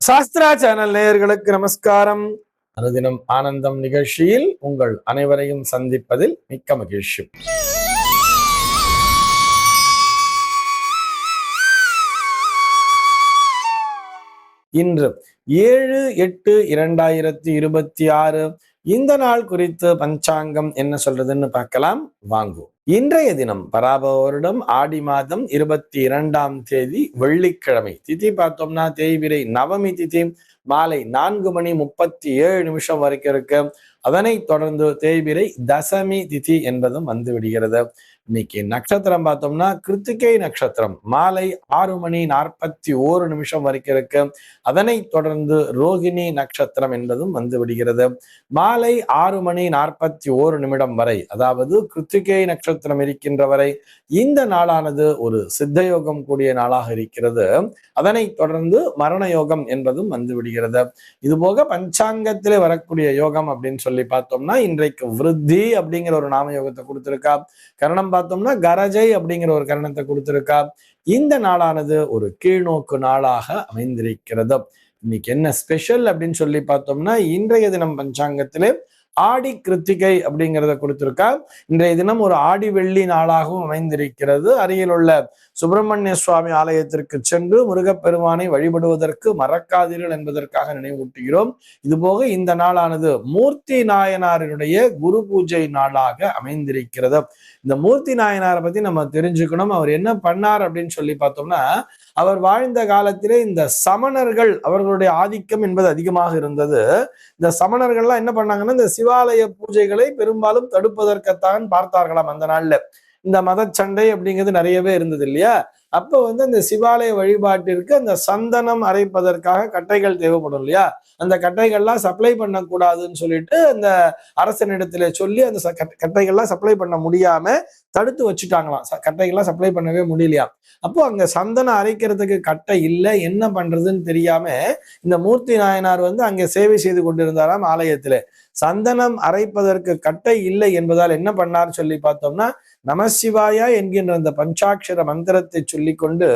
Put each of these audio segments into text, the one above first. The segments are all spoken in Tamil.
சாஸ்திரா சேனல் நேயர்களுக்கு நமஸ்காரம். அனுதினம் ஆனந்தம் நிகழ்ச்சியில் உங்கள் அனைவரையும் சந்திப்பதில் மிக்க மகிழ்ச்சி. இன்று 7/8/2026 இந்த நாள் குறித்து பஞ்சாங்கம் என்ன சொல்றதுன்னு பார்க்கலாம் வாங்குவோம். இன்றைய தினம் பராபவ வருடம் ஆடி மாதம் 22ஆம் தேதி வெள்ளிக்கிழமை. திதி பார்த்தோம்னா தேய்பிரை நவமி திதி மாலை 4:37 வரைக்கும் இருக்கு. அதனை தொடர்ந்து தேய்பிரை தசமி திதி என்பதும் வந்து விடுகிறது. இன்னைக்கு நட்சத்திரம் பார்த்தோம்னா கிருத்திகை நட்சத்திரம் மாலை 6:41 வரைக்கும் இருக்கு. அதனை தொடர்ந்து ரோகிணி நட்சத்திரம் என்பதும் வந்து விடுகிறது. மாலை 6:41 வரை, அதாவது கிருத்திகை நட்சத்திரம் இருக்கின்ற வரை இந்த நாளானது ஒரு சித்தயோகம் கூடிய நாளாக இருக்கிறது. அதனை தொடர்ந்து மரண யோகம் என்பதும் வந்து விடுகிறது. இது போக பஞ்சாங்கத்திலே வரக்கூடிய யோகம் அப்படின்னு சொல்லி பார்த்தோம்னா இன்றைக்கு விருத்தி அப்படிங்கிற ஒரு நாம யோகத்தை கொடுத்திருக்கா. கரணம் பார்த்தோம்னா கரஜை அப்படிங்கிற ஒரு கரணத்தை கொடுத்திருக்கா. இந்த நாளானது ஒரு கீழ்நோக்கு நாளாக அமைந்திருக்கிறது. இன்னைக்கு என்ன ஸ்பெஷல் அப்படின்னு சொல்லி பார்த்தோம்னா இன்றைய தினம் பஞ்சாங்கத்திலே ஆடி கிருத்திகை அப்படிங்கிறத கொடுத்திருக்கா. இன்றைய தினம் ஒரு ஆடி வெள்ளி நாளாகவும் அமைந்திருக்கிறது. அருகில் உள்ள சுப்பிரமணிய சுவாமி ஆலயத்திற்கு சென்று முருகப்பெருமானை வழிபடுவதற்கு மறக்காதீர்கள் என்பதற்காக நினைவூட்டுகிறோம். இதுபோக இந்த நாளானது மூர்த்தி நாயனாரினுடைய குரு பூஜை நாளாக அமைந்திருக்கிறது. இந்த மூர்த்தி நாயனாரை பத்தி நம்ம தெரிஞ்சுக்கணும். அவர் என்ன பண்ணார் அப்படின்னு சொல்லி பார்த்தோம்னா, அவர் வாழ்ந்த காலத்திலே இந்த சமணர்கள் அவர்களுடைய ஆதிக்கம் என்பது அதிகமாக இருந்தது. இந்த சமணர்கள்லாம் என்ன பண்ணாங்கன்னா, இந்த சிவாலய பூஜைகளை பெரும்பாலும் தடுப்பதற்குத்தான் பார்த்தார்களாம். அந்த நாள்ல இந்த மத சண்டை அப்படிங்கிறது நிறையவே இருந்தது இல்லையா. அப்ப அந்த சிவாலய வழிபாட்டிற்கு அந்த சந்தனம் அரைப்பதற்காக கட்டைகள் தேவைப்படும் இல்லையா. அந்த கட்டைகள்லாம் சப்ளை பண்ணக்கூடாதுன்னு சொல்லிட்டு அந்த அரசனிடத்துல சொல்லி அந்த கட்டைகள்லாம் சப்ளை பண்ண முடியாம தடுத்து வச்சுட்டாங்களாம். கட்டைகள்லாம் சப்ளை பண்ணவே முடியலையா. அப்போ அங்க சந்தனம் அரைக்கிறதுக்கு கட்டை இல்லை, என்ன பண்றதுன்னு தெரியாம இந்த மூர்த்தி நாயனார் அங்கே சேவை செய்து கொண்டிருந்தாராம் ஆலயத்துல. சந்தனம் அரைப்பதற்கு கட்டை இல்லை என்பதால் என்ன பண்ணார் சொல்லி பார்த்தோம்னா, நமசிவாயா என்கின்ற அந்த பஞ்சாட்சர மந்திரத்தை சொல்லி கொண்டு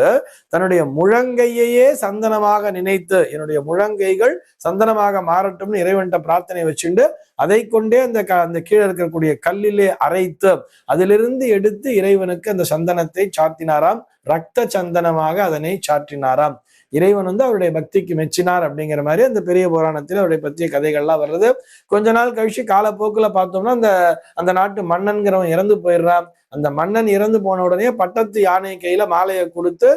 தன்னுடைய முழங்கையே சந்தனமாக நினைத்து, என்னுடைய முழங்கைகள் சந்தனமாக மாறட்டும்னு இறைவன்கிட்ட பிரார்த்தனை வச்சுண்டு அதை கொண்டே அந்த கீழே இருக்கக்கூடிய கல்லிலே அரைத்து அதிலிருந்து எடுத்து இறைவனுக்கு அந்த சந்தனத்தை சாத்தினாராம். ரத்த சந்தனமாக அதனை சாற்றினாராம். இறைவன் அவருடைய பக்திக்கு மெச்சினார் அப்படிங்கிற மாதிரி அந்த பெரிய புராணத்தில் அவருடைய பற்றிய கதைகள்லாம் வர்றது. கொஞ்ச நாள் கழிச்சு காலப்போக்குல பார்த்தோம்னா அந்த நாட்டு மன்னன்கிறவன் இறந்து போயிடுறான். அந்த மன்னன் இறந்து போன உடனே பட்டத்து யானை கையில மாலையை கொடுத்து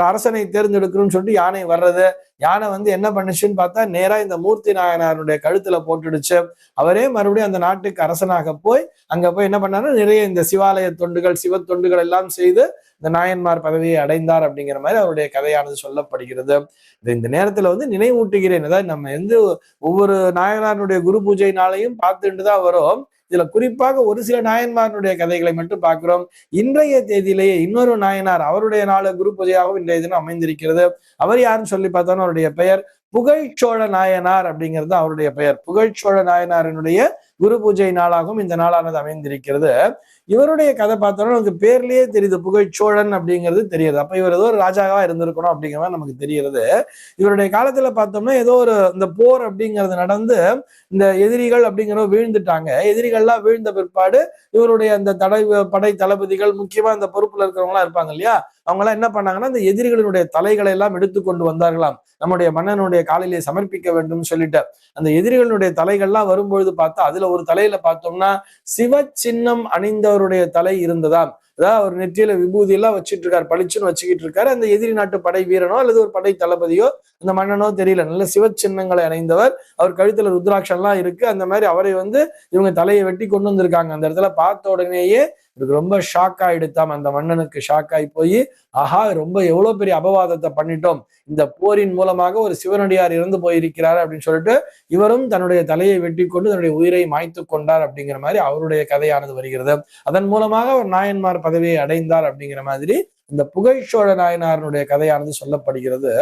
அரசனை தேர்ந்தெடுக்கணும்னு சொல்லிட்டு யானை வர்றது. யானை என்ன பண்ணுச்சுன்னு பார்த்தா நேரா இந்த மூர்த்தி நாயனாருடைய கழுத்துல போட்டுடுச்சு. அவரே மறுபடியும் அந்த நாட்டுக்கு அரசனாக போய் அங்க போய் என்ன பண்ணாரு, நிறைய இந்த சிவாலய தொண்டுகள் சிவ தொண்டுகள் எல்லாம் செய்து இந்த நாயன்மார் பதவியை அடைந்தார் அப்படிங்கிற மாதிரி அவருடைய கதையானது சொல்லப்படுகிறது. இந்த நேரத்துல நினைவூட்டுகிறேன். அதாவது நம்ம ஒவ்வொரு நாயனாருடைய குரு பூஜை நாளையும் பார்த்துட்டு தான் வரும். இதுல குறிப்பாக ஒரு சில நாயன்மாருடைய கதைகளை மட்டும் பார்க்கிறோம். இன்றைய தேதியிலேயே இன்னொரு நாயனார், அவருடைய நாள் குரு பூஜையாகவும் இன்றைய தினம் அமைந்திருக்கிறது. அவர் யாருன்னு சொல்லி பார்த்தோம்னா அவருடைய பெயர் புகழ்ச்சோழ நாயனார் அப்படிங்கிறது அவருடைய பெயர். புகழ்ச்சோழ நாயனாரினுடைய குரு பூஜை நாளாகவும் இந்த நாளானது அமைந்திருக்கிறது. இவருடைய கதை பார்த்தோம்னா நமக்கு பேர்லயே தெரியுது, புகழ்ச்சோழன் அப்படிங்கிறது தெரியுது. அப்ப இவர் ஏதோ ஒரு ராஜாவா இருந்திருக்கணும் அப்படிங்கிற மாதிரி நமக்கு தெரிகிறது. இவருடைய காலத்துல பார்த்தோம்னா ஏதோ ஒரு இந்த போர் அப்படிங்கிறது நடந்து இந்த எதிரிகள் அப்படிங்கிறவங்க வீழ்ந்துட்டாங்க. எதிரிகள்லாம் வீழ்ந்த பிற்பாடு இவருடைய அந்த படை தளபதிகள், முக்கியமா அந்த பொறுப்புல இருக்கிறவங்க எல்லாம் இருப்பாங்க இல்லையா, அவங்க எல்லாம் என்ன பண்ணாங்கன்னா இந்த எதிரிகளினுடைய தலைகளை எல்லாம் எடுத்துக்கொண்டு வந்தார்களாம். நம்முடைய மன்னனுடைய காலிலே சமர்ப்பிக்க வேண்டும் சொல்லிட்டு அந்த எதிரிகளுடைய தலைகள்லாம் வரும்பொழுது பார்த்தா அதுல ஒரு தலையில பார்த்தோம்னா சிவ சின்னம் அணிந்தவருடைய தலை இருந்ததாம். அதாவது அவர் நெற்றியில விபூதி எல்லாம் வச்சுட்டு இருக்காரு, பளிச்சுன்னு வச்சுக்கிட்டு இருக்காரு. அந்த எதிரி நாட்டு படை வீரனோ அல்லது ஒரு படை தளபதியோ அந்த மன்னனோ தெரியல, நல்ல சிவ சின்னங்களை அணிந்தவர். அவர் கழுத்துல ருத்ராட்சம் எல்லாம் இருக்கு. அந்த மாதிரி அவரை இவங்க தலையை வெட்டி கொண்டு வந்திருக்காங்க. அந்த இடத்துல பார்த்த உடனேயே இவருக்கு ரொம்ப ஷாக் ஆயிடுத்தாம். அந்த மன்னனுக்கு ஷாக் ஆகி போய், ஆஹா ரொம்ப எவ்வளவு பெரிய அபவாதத்தை பண்ணிட்டோம், இந்த போரின் மூலமாக ஒரு சிவனடியார் இறந்து போயிருக்கிறார் அப்படின்னு சொல்லிட்டு இவரும் தன்னுடைய தலையை வெட்டி கொண்டு தன்னுடைய உயிரை மாய்த்து கொண்டார் அப்படிங்கிற மாதிரி அவருடைய கதையானது வருகிறது. அதன் மூலமாக அவர் நாயன்மார் பதவியை அடைந்தார் அப்படிங்கிற மாதிரி இந்த புகைச்சோழ நாயனாருடைய கதையானது சொல்லப்படுகிறது.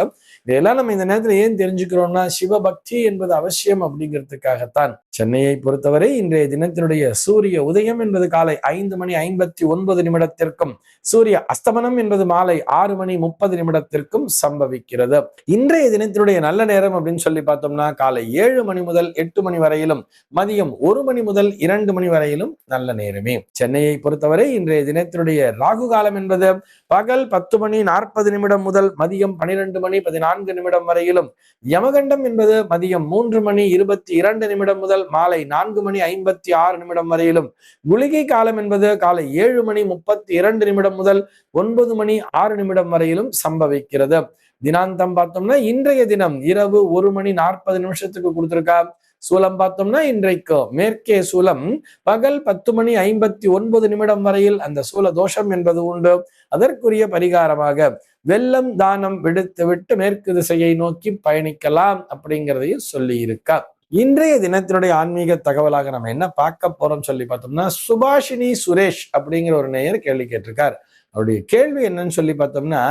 இதெல்லாம் நம்ம இந்த நேரத்துல ஏன் தெரிஞ்சுக்கிறோம்னா, சிவபக்தி என்பது அவசியம் அப்படிங்கிறதுக்காகத்தான். சென்னையை பொறுத்தவரை இன்றைய தினத்தினுடைய சூரிய உதயம் என்பது காலை 5:59 சூரிய அஸ்தமனம் என்பது மாலை 6:30 சம்பவிக்கிறது. இன்றைய தினத்தினுடைய நல்ல நேரம் அப்படின்னு சொல்லி பார்த்தோம்னா, காலை 7 மணி முதல் 8 மணி வரையிலும், மதியம் 1 மணி முதல் 2 மணி வரையிலும் நல்ல நேரமே. சென்னையை பொறுத்தவரை இன்றைய தினத்தினுடைய ராகு காலம் என்பது பகல் 10:40 முதல் மதியம் 12:14 வரையிலும், யமகண்டம் என்பது மதியம் 3:22 முதல் மாலை 4:56 வரையிலும், குளிகை காலம் என்பது காலை 7:32 முதல் 9:06 வரையிலும் சம்பவிக்கிறது. தினாந்தம் பார்த்தோம்னா இன்றைய தினம் இரவு 1:40 கொடுத்திருக்கா. சூலம் பார்த்தோம்னா இன்றைக்கு மேற்கே சூலம் பகல் 10:59 வரையில் அந்த சூல தோஷம் என்பது உண்டு. அதற்குரிய பரிகாரமாக வெள்ளம் தானம் விடுத்து விட்டு மேற்கு திசையை நோக்கி பயணிக்கலாம் அப்படிங்கிறதையும் சொல்லி இருக்கா. இன்றைய தினத்தினுடைய ஆன்மீக தகவலாக நம்ம என்ன பார்க்க போறோம் சொல்லி பார்த்தோம்னா, சுபாஷினி சுரேஷ் அப்படிங்கிற ஒரு நேயர் கேள்வி கேட்டிருக்கார். அவருடைய கேள்வி என்னன்னு சொல்லி பார்த்தோம்னா,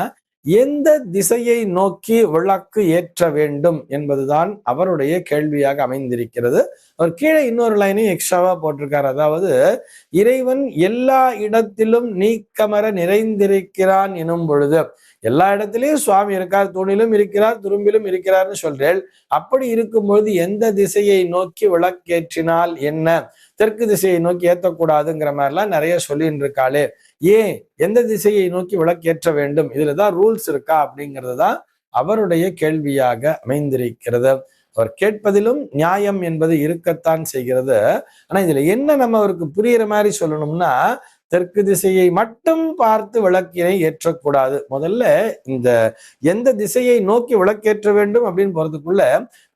எந்த திசையை நோக்கி விளக்கு ஏற்ற வேண்டும் என்பதுதான் அவருடைய கேள்வியாக அமைந்திருக்கிறது. அவர் கீழே இன்னொரு லைனையும் எக்ஸ்ட்ராவா போட்டிருக்காரு. அதாவது, இறைவன் எல்லா இடத்திலும் நீக்கமர நிறைந்திருக்கிறான் எனும் பொழுது, எல்லா இடத்திலையும் சுவாமி இருக்கார், தூணிலும் இருக்கிறார், துரும்பிலும் இருக்கிறார்னு சொல்றேன். அப்படி இருக்கும்பொழுது எந்த திசையை நோக்கி விளக்கேற்றினால் என்ன? தெற்கு திசையை நோக்கி ஏற்றக்கூடாதுங்கிற மாதிரிலாம் நிறைய சொல்லிட்டு இருக்காளே, ஏன் எந்த திசையை நோக்கி விளக்கேற்ற வேண்டும், இதுலதான் ரூல்ஸ் இருக்கா அப்படிங்கிறது தான் அவருடைய கேள்வியாக அமைந்திருக்கிறது. அவர் கேட்பதிலும் நியாயம் என்பது இருக்கத்தான் செய்கிறது. ஆனா இதுல என்ன நம்ம அவருக்கு புரியுற மாதிரி சொல்லணும்னா, தெற்கு திசையை மட்டும் பார்த்து விளக்கினை ஏற்றக்கூடாது. முதல்ல இந்த எந்த திசையை நோக்கி விளக்கேற்ற வேண்டும் அப்படின்னு போறதுக்குள்ள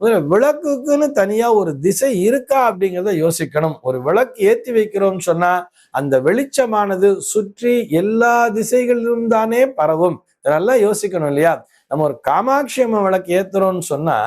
முதல்ல விளக்குக்குன்னு தனியா ஒரு திசை இருக்கா அப்படிங்கிறத யோசிக்கணும். ஒரு விளக்கு ஏற்றி வைக்கிறோம்னு சொன்னா அந்த வெளிச்சமானது சுற்றி எல்லா திசைகளிலும் தானே பரவும். இதெல்லாம் யோசிக்கணும் இல்லையா? நம்ம ஒரு காமாட்சி அம்மன் விளக்கு ஏத்துறோம்னு சொன்னா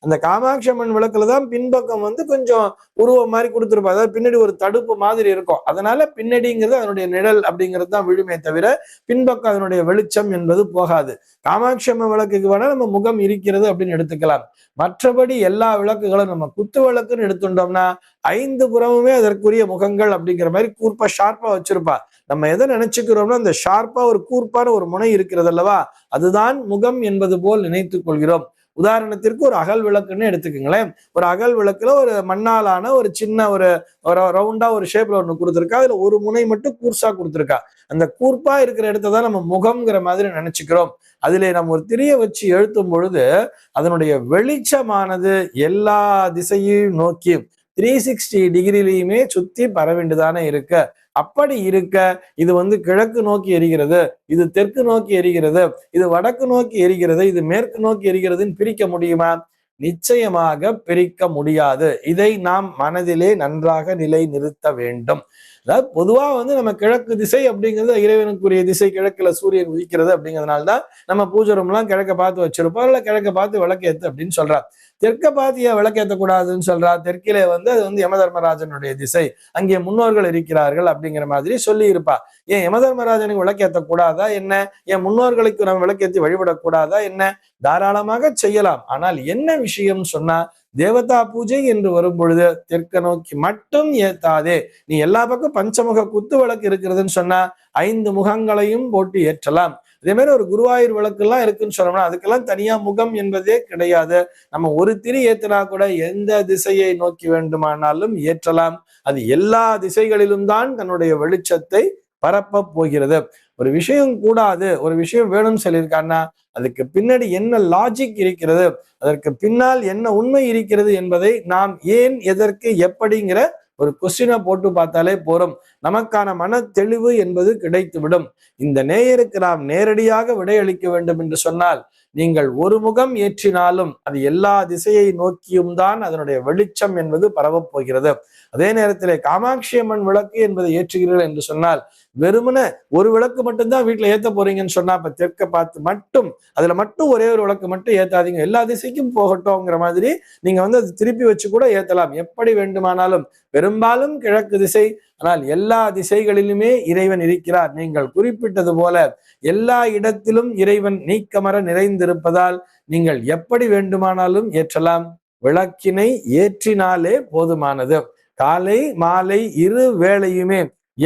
அந்த காமாட்சி அம்மன் விளக்குலதான் பின்பக்கம் கொஞ்சம் உருவம் மாதிரி கொடுத்துருப்போம். அதாவது பின்னாடி ஒரு தடுப்பு மாதிரி இருக்கும். அதனால பின்னாடிங்கிறது அதனுடைய நிழல் அப்படிங்கிறது தான் விழுமே தவிர பின்பக்கம் அதனுடைய வெளிச்சம் என்பது போகாது. காமாட்சி அம்மன் விளக்குக்கு வேணா நம்ம முகம் இருக்கிறது அப்படின்னு எடுத்துக்கலாம். மற்றபடி எல்லா விளக்குகளும் நம்ம குத்து விளக்குன்னு எடுத்துட்டோம்னா 5 புறமுமே அதற்குரிய முகங்கள் அப்படிங்கிற மாதிரி கூர்ப்பா ஷார்ப்பா வச்சிருப்பா. நம்ம எதை நினைச்சுக்கிறோம்னா அந்த ஷார்ப்பா ஒரு கூர்ப்பான ஒரு முனை இருக்கிறது அல்லவா, அதுதான் முகம் என்பது போல் நினைத்துக் கொள்கிறோம். உதாரணத்திற்கு ஒரு அகல் விளக்குன்னு எடுத்துக்கங்களேன். ஒரு அகல் விளக்குல ஒரு மண்ணாலான ஒரு சின்ன ஒரு ரவுண்டா ஒரு ஷேப்ல ஒண்ணு கொடுத்துருக்கா. அதுல ஒரு முனை மட்டும் கூர்சா கொடுத்துருக்கா. அந்த கூர்ப்பா இருக்கிற இடத்தான் நம்ம முகம்ங்கிற மாதிரி நினைச்சுக்கிறோம். அதிலே நம்ம ஒரு திரிய வச்சு எழுத்தும் பொழுது அதனுடைய வெளிச்சமானது எல்லா திசையையும் நோக்கி 360 டிகிரிலையுமே சுத்தி பரவேண்டுதானே இருக்க. அப்படி இருக்க இது கிழக்கு நோக்கி எரிகிறது, இது தெற்கு நோக்கி எரிகிறது, இது வடக்கு நோக்கி எரிகிறது, இது மேற்கு நோக்கி எரிகிறதுன்னு பிரிக்க முடியுமா? நிச்சயமாக பிரிக்க முடியாது. இதை நாம் மனதிலே நன்றாக நிலை நிறுத்த வேண்டும். அதாவது பொதுவா நம்ம கிழக்கு திசை அப்படிங்கிறது இறைவனுக்குரிய திசை. கிழக்குல சூரியன் உதிக்கிறது அப்படிங்கிறதுனால்தான் நம்ம பூஜை ரூம் எல்லாம் கிழக்க பார்த்து வச்சிருப்போம். இல்ல கிழக்க பார்த்து விளக்கேத்து அப்படின்னு சொல்றா. தெற்க பார்த்து ஏன் விளக்கேற்றக்கூடாதுன்னு சொல்றா? தெற்கிலே அது யமதர்மராஜனுடைய திசை, அங்கே முன்னோர்கள் இருக்கிறார்கள் அப்படிங்கிற மாதிரி சொல்லி இருப்பா. ஏன் யமதர்மராஜனுக்கு விளக்கேற்றக்கூடாதா என்ன? என் முன்னோர்களுக்கு நம்ம விளக்கேற்றி வழிபடக்கூடாதா என்ன? தாராளமாக செய்யலாம். ஆனால் என்ன விஷயம் சொன்னா, தேவதா பூஜை என்று வரும் பொழுது தெற்க நோக்கி மட்டும் ஏத்தாதே. நீ எல்லா பக்கம் பஞ்சமுக குத்து விளக்கு இருக்கிறதுன்னு சொன்னா 5 முகங்களையும் போட்டு ஏற்றலாம். அதே மாதிரி ஒரு குருவாயூர் விளக்கு எல்லாம் இருக்குன்னு சொன்னோம்னா அதுக்கெல்லாம் தனியா முகம் என்பதே கிடையாது. நம்ம ஒரு திரி ஏத்தினா கூட எந்த திசையை நோக்கி வேண்டுமானாலும் ஏற்றலாம். அது எல்லா திசைகளிலும் தான் தன்னுடைய வெளிச்சத்தை பரப்ப போகிறது. ஒரு விஷயம் கூடாது, ஒரு விஷயம் வேணும்னு சொல்லியிருக்காருன்னா அதுக்கு பின்னாடி என்ன லாஜிக் இருக்கிறது, அதற்கு பின்னால் என்ன உண்மை இருக்கிறது என்பதை நாம் ஏன், எதற்கு, எப்படிங்கிற ஒரு கொஸ்டினை போட்டு பார்த்தாலே போறோம். நமக்கான மன தெளிவு என்பது கிடைத்துவிடும். இந்த நேயருக்கு நாம் நேரடியாக விடையளிக்க வேண்டும் என்று சொன்னால், நீங்கள் ஒரு முகம் ஏற்றினாலும் அது எல்லா திசையை நோக்கியும் தான் அதனுடைய வெளிச்சம் என்பது பரவப் போகிறது. அதே நேரத்திலே காமாட்சி அம்மன் விளக்கு என்பதை ஏற்றுகிறீர்கள் என்று சொன்னால், வெறுமன ஒரு விளக்கு மட்டும்தான் வீட்டுல ஏத்த போறீங்கன்னு சொன்னா இப்ப தெற்க பார்த்து மட்டும் அதுல மட்டும் ஒரே ஒரு விளக்கு மட்டும் ஏத்தாதீங்க, எல்லா திசைக்கும் போகட்டும்ங்கிற மாதிரி நீங்க அது திருப்பி வச்சு கூட ஏத்தலாம். எப்படி வேண்டுமானாலும், பெரும்பாலும் கிழக்கு திசை ஆனால் எல்லா திசைகளிலுமே இறைவன் இருக்கிறார். நீங்கள் குறிப்பிட்டது போல எல்லா இடத்திலும் இறைவன் நீக்கமர நிறைந்திருப்பதால் நீங்கள் எப்படி வேண்டுமானாலும் ஏற்றலாம். விளக்கினை ஏற்றினாலே போதுமானது. காலை மாலை இரு வேளையுமே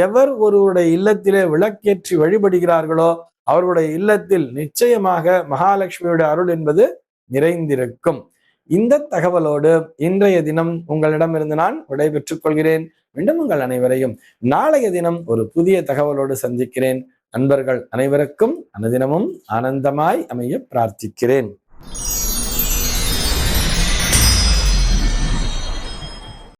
எவர் ஒருவருடைய இல்லத்திலே விளக்கேற்றி வழிபடுகிறார்களோ அவருடைய இல்லத்தில் நிச்சயமாக மகாலட்சுமியுடைய அருள் என்பது நிறைந்திருக்கும். இந்த தகவலோடு இன்றைய தினம் உங்களிடமிருந்து நான் விடைபெற்றுக் கொள்கிறேன். மீண்டும் உங்கள் அனைவரையும் நாளைய தினம் ஒரு புதிய தகவலோடு சந்திக்கிறேன். நண்பர்கள் அனைவருக்கும் அனுதினமும் ஆனந்தமாய் அமைய பிரார்த்திக்கிறேன்.